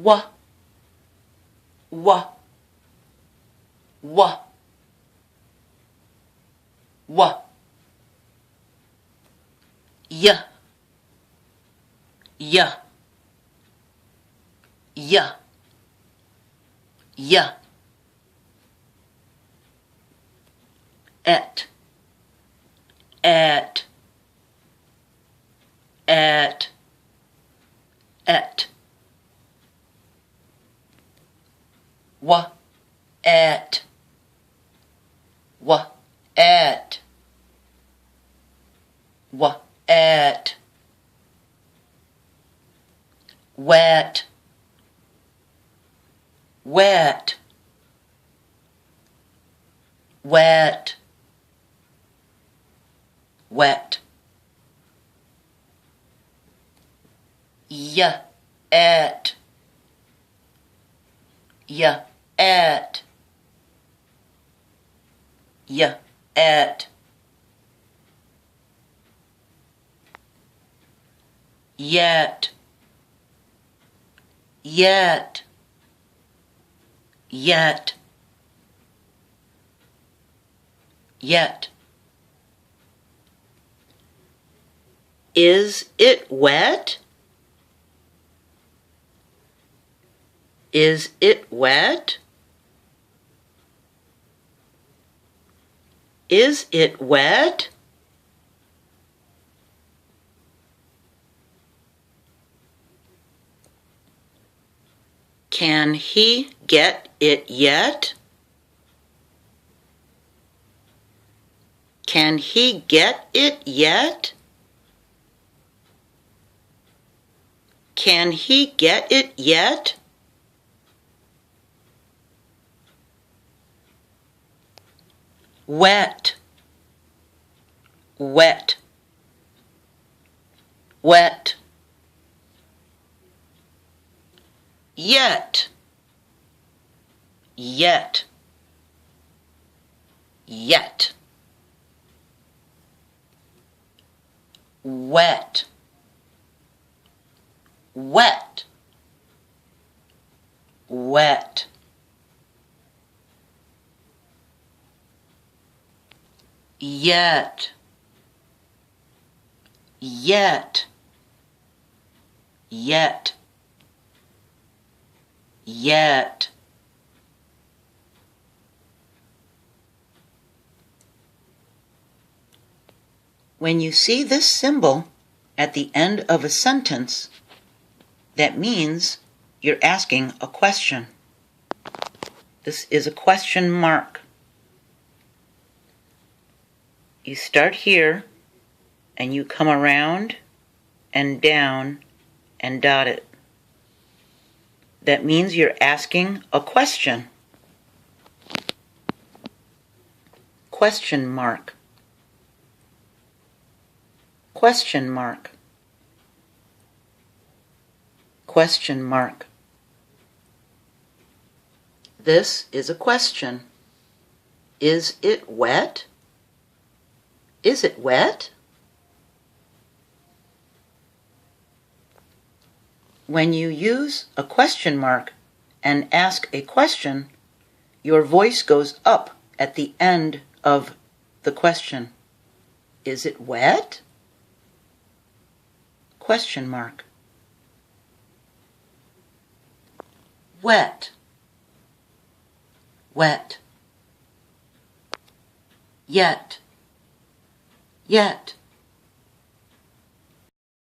wa, wa, wa, wa, ya, ya, ya, ya, at, at, at, at, wa, at, wa, at, wa, at, wet, wet, wet, wet, ya, at, ya, at, ya, at, yet, yet, yet, yet. Is it wet? Is it wet? Is it wet? Can he get it yet? Can he get it yet? Can he get it yet? Wet, wet, wet. Yet, yet, yet. Wet, wet, wet. Yet, yet, yet, yet. When you see this symbol at the end of a sentence, that means you're asking a question. This is a question mark. You start here and you come around and down and dot it. That means you're asking a question. Question mark. Question mark. Question mark. This is a question. Is it wet? Is it wet? When you use a question mark and ask a question, your voice goes up at the end of the question. Is it wet? Question mark. Wet, wet. Yet, yet.